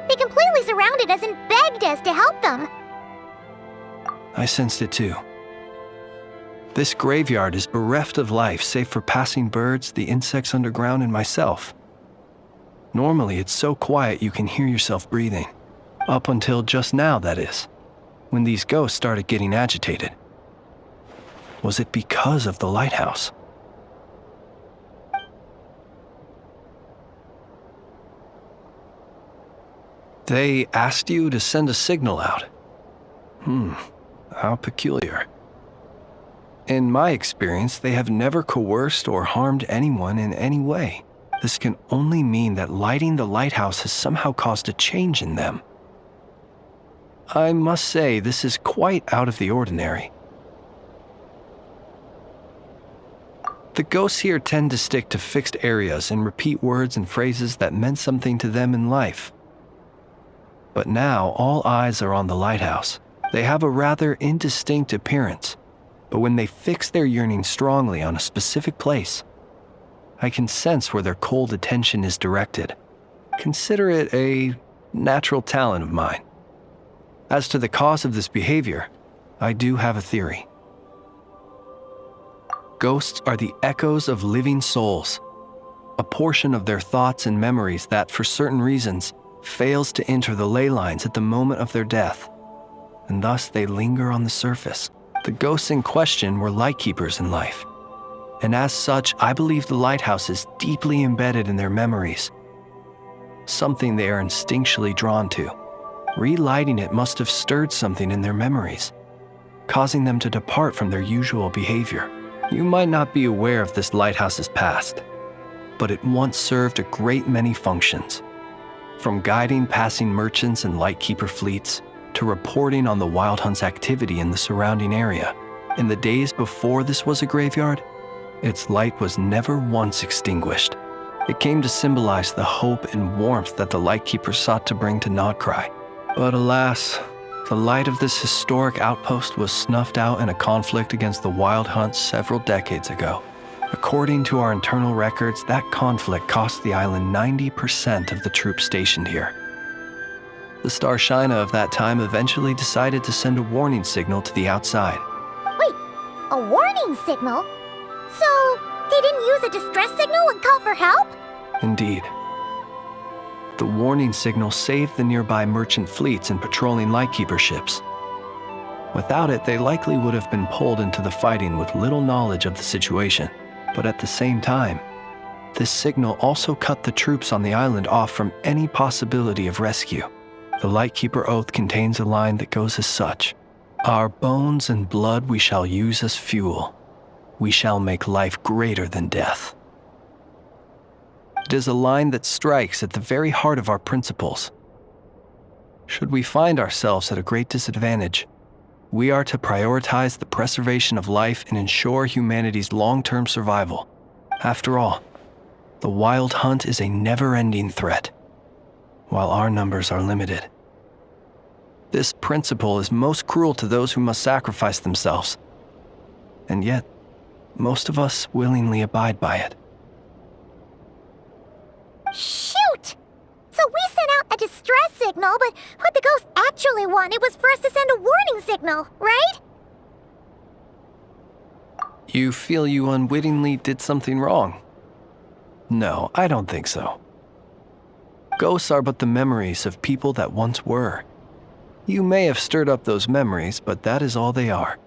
They completely surrounded us and begged us to help them. I sensed it too. This graveyard is bereft of life save for passing birds, the insects underground, and myself. Normally, it's so quiet you can hear yourself breathing. Up until just now, that is, when these ghosts started getting agitated. Was it because of the lighthouse? They asked you to send a signal out. How peculiar. In my experience, they have never coerced or harmed anyone in any way. This can only mean that lighting the lighthouse has somehow caused a change in them. I must say, this is quite out of the ordinary. The ghosts here tend to stick to fixed areas and repeat words and phrases that meant something to them in life. But now, all eyes are on the lighthouse. They have a rather indistinct appearance, but when they fix their yearning strongly on a specific place, I can sense where their cold attention is directed. Consider it a natural talent of mine. As to the cause of this behavior, I do have a theory. Ghosts are the echoes of living souls, a portion of their thoughts and memories that, for certain reasons, fails to enter the ley lines at the moment of their death, and thus they linger on the surface. The ghosts in question were lightkeepers in life, and as such, I believe the lighthouse is deeply embedded in their memories, something they are instinctually drawn to. Relighting it must have stirred something in their memories, causing them to depart from their usual behavior. You might not be aware of this lighthouse's past, but it once served a great many functions. From guiding passing merchants and lightkeeper fleets, to reporting on the Wild Hunt's activity in the surrounding area. In the days before this was a graveyard, its light was never once extinguished. It came to symbolize the hope and warmth that the lightkeepers sought to bring to Nod-Krai. But alas, the light of this historic outpost was snuffed out in a conflict against the Wild Hunt several decades ago. According to our internal records, that conflict cost the island 90% of the troops stationed here. The Starshina of that time eventually decided to send a warning signal to the outside. Wait, a warning signal? So, they didn't use a distress signal and call for help? Indeed. The warning signal saved the nearby merchant fleets and patrolling lightkeeper ships. Without it, they likely would have been pulled into the fighting with little knowledge of the situation. But at the same time, this signal also cut the troops on the island off from any possibility of rescue. The Lightkeeper Oath contains a line that goes as such: "Our bones and blood we shall use as fuel. We shall make life greater than death." It is a line that strikes at the very heart of our principles. Should we find ourselves at a great disadvantage, we are to prioritize the preservation of life and ensure humanity's long-term survival. After all, the Wild Hunt is a never-ending threat, while our numbers are limited. This principle is most cruel to those who must sacrifice themselves, and yet, most of us willingly abide by it. Shoot! So we sent out a distress signal, but what the ghost actually wanted was for us to send a warning signal, right? You feel you unwittingly did something wrong? No, I don't think so. Ghosts are but the memories of people that once were. You may have stirred up those memories, but that is all they are.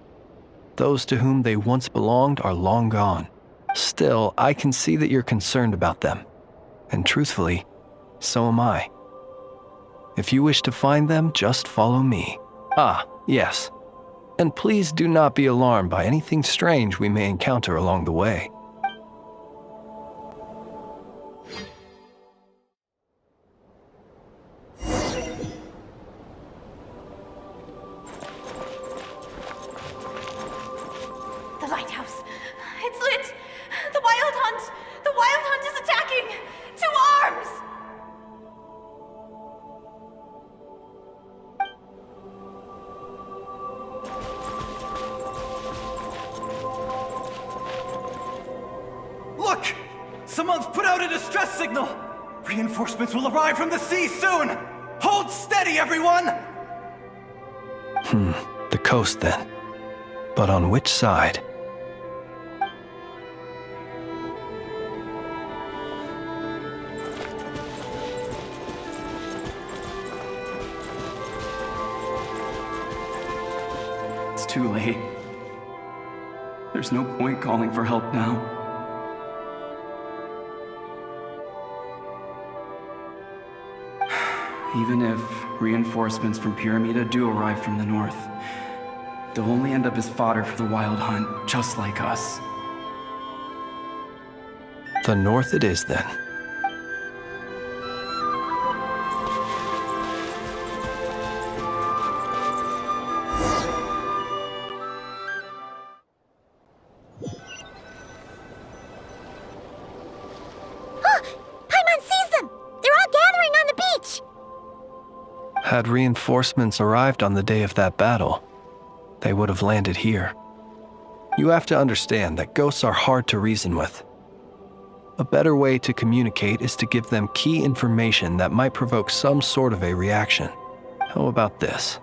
Those to whom they once belonged are long gone. Still, I can see that you're concerned about them. And truthfully, so am I. If you wish to find them, just follow me. Ah, yes. And please do not be alarmed by anything strange we may encounter along the way. The lighthouse. It's lit! The wild hunt! The wild hunt is attacking! To arms! Look! Someone's put out a distress signal! Reinforcements will arrive from the sea soon! Hold steady, everyone! The coast then. But on which side? It's too late. There's no point calling for help now. Even if reinforcements from Pyramida do arrive from the north, they'll only end up as fodder for the wild hunt, just like us. The north it is then. Paimon sees them! They're all gathering on the beach! Had reinforcements arrived on the day of that battle, they would have landed here. You have to understand that ghosts are hard to reason with. A better way to communicate is to give them key information that might provoke some sort of a reaction. How about this?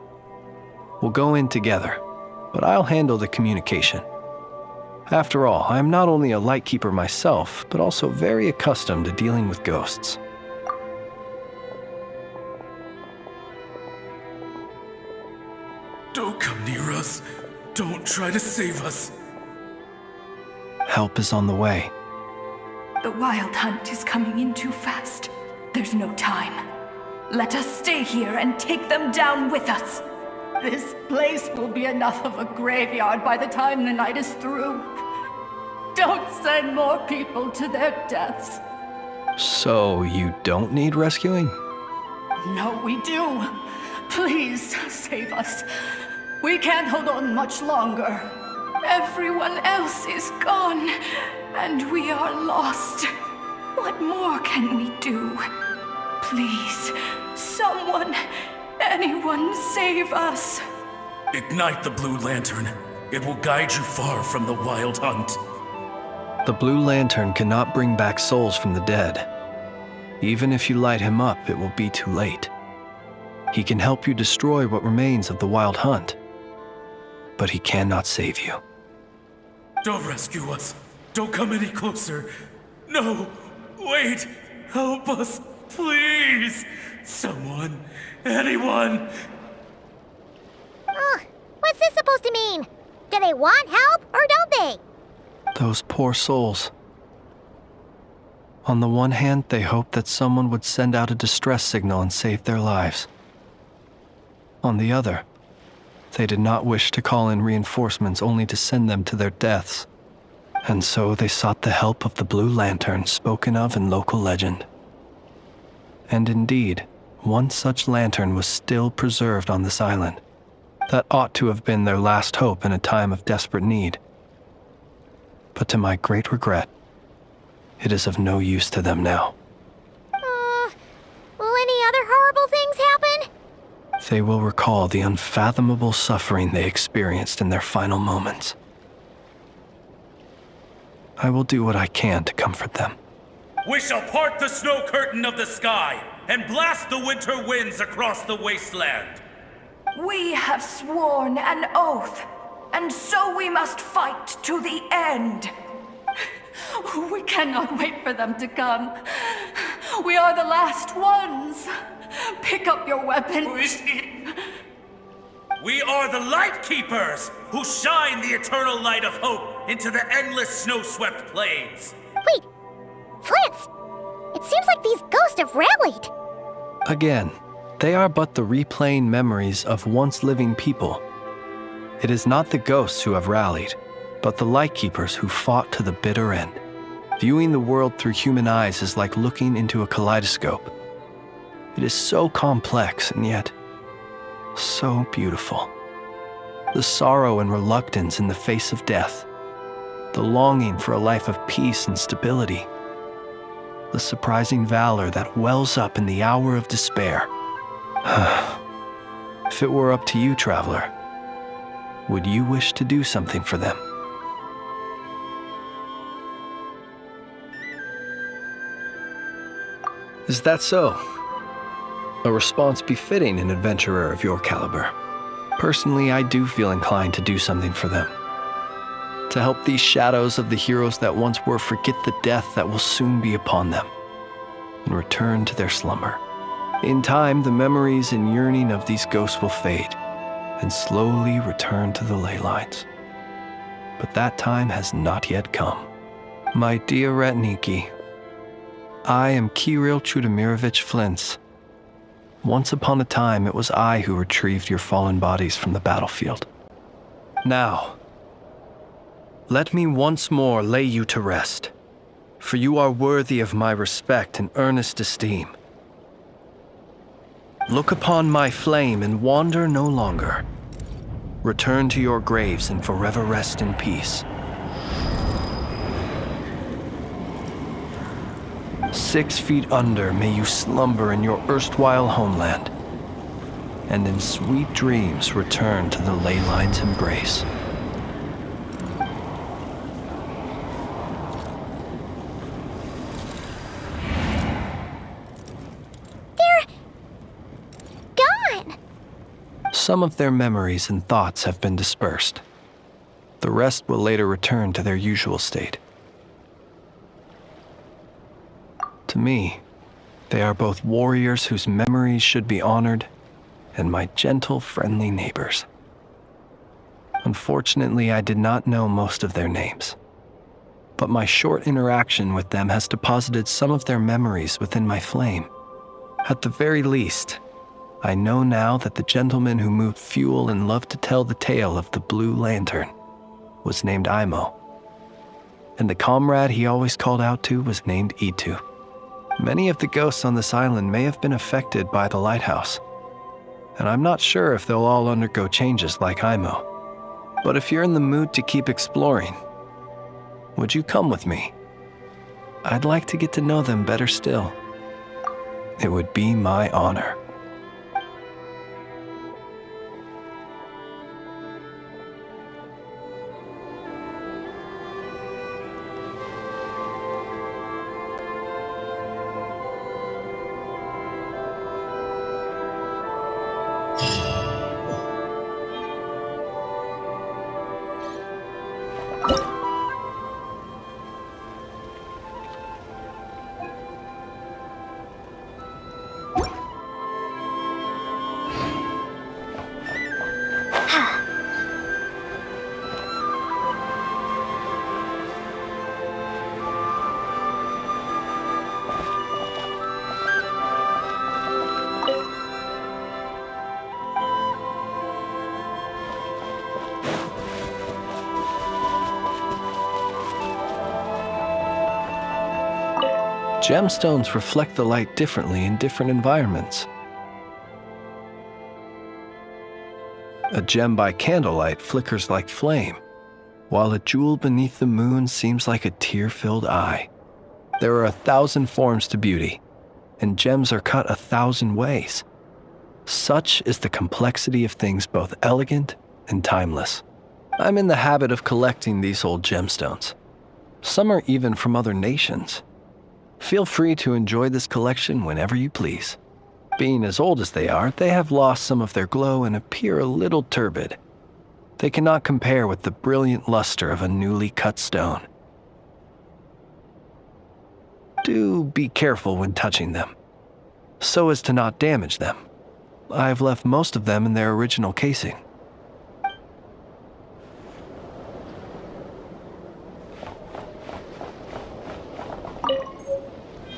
We'll go in together, but I'll handle the communication. After all, I am not only a lightkeeper myself, but also very accustomed to dealing with ghosts. Don't come near us. Don't try to save us. Help is on the way. The wild hunt is coming in too fast. There's no time. Let us stay here and take them down with us. This place will be enough of a graveyard by the time the night is through. Don't send more people to their deaths. So you don't need rescuing? No, we do. Please, save us. We can't hold on much longer. Everyone else is gone, and we are lost. What more can we do? Please, someone, anyone save us. Ignite the blue lantern. It will guide you far from the wild hunt. The blue lantern cannot bring back souls from the dead. Even if you light him up, it will be too late. He can help you destroy what remains of the wild hunt, but he cannot save you. Don't rescue us. Don't come any closer. No, wait. Help us, please. Someone, anyone. What's this supposed to mean? Do they want help or don't they? Those poor souls. On the one hand, they hoped that someone would send out a distress signal and save their lives. On the other, they did not wish to call in reinforcements only to send them to their deaths. And so they sought the help of the blue lantern spoken of in local legend. And indeed, one such lantern was still preserved on this island. That ought to have been their last hope in a time of desperate need. But to my great regret, it is of no use to them now. Will any other horrible things happen? They will recall the unfathomable suffering they experienced in their final moments. I will do what I can to comfort them. We shall part the snow curtain of the sky and blast the winter winds across the wasteland. We have sworn an oath, and so we must fight to the end. We cannot wait for them to come. We are the last ones. Pick up your weapon. We are the Light Keepers, who shine the eternal light of hope into the endless snow-swept plains. Wait! Flins! It seems like these ghosts have rallied. Again, they are but the replaying memories of once living people. It is not the ghosts who have rallied, but the Lightkeepers who fought to the bitter end. Viewing the world through human eyes is like looking into a kaleidoscope. It is so complex and yet so beautiful. The sorrow and reluctance in the face of death, the longing for a life of peace and stability, the surprising valor that wells up in the hour of despair. If it were up to you, traveler, would you wish to do something for them? Is that so? A response befitting an adventurer of your caliber. Personally, I do feel inclined to do something for them. To help these shadows of the heroes that once were forget the death that will soon be upon them, and return to their slumber. In time, the memories and yearning of these ghosts will fade, and slowly return to the ley lines. But that time has not yet come. My dear Retniki, I am Kyryll Chudomirovich Flins. Once upon a time, it was I who retrieved your fallen bodies from the battlefield. Now, let me once more lay you to rest, for you are worthy of my respect and earnest esteem. Look upon my flame and wander no longer. Return to your graves and forever rest in peace. 6 feet under may you slumber in your erstwhile homeland, and in sweet dreams return to the ley line's embrace. They're gone. Some of their memories and thoughts have been dispersed. The rest will later return to their usual state. To me, they are both warriors whose memories should be honored and my gentle, friendly neighbors. Unfortunately, I did not know most of their names, but my short interaction with them has deposited some of their memories within my flame. At the very least, I know now that the gentleman who moved fuel and loved to tell the tale of the Blue Lantern was named Aino, and the comrade he always called out to was named Itu. Many of the ghosts on this island may have been affected by the Lighthouse, and I'm not sure if they'll all undergo changes like Aino. But if you're in the mood to keep exploring, would you come with me? I'd like to get to know them better still. It would be my honor. Gemstones reflect the light differently in different environments. A gem by candlelight flickers like flame, while a jewel beneath the moon seems like a tear-filled eye. There are 1,000 forms to beauty, and gems are cut 1,000 ways. Such is the complexity of things both elegant and timeless. I'm in the habit of collecting these old gemstones. Some are even from other nations. Feel free to enjoy this collection whenever you please. Being as old as they are, they have lost some of their glow and appear a little turbid. They cannot compare with the brilliant luster of a newly cut stone. Do be careful when touching them, so as to not damage them. I've left most of them in their original casing.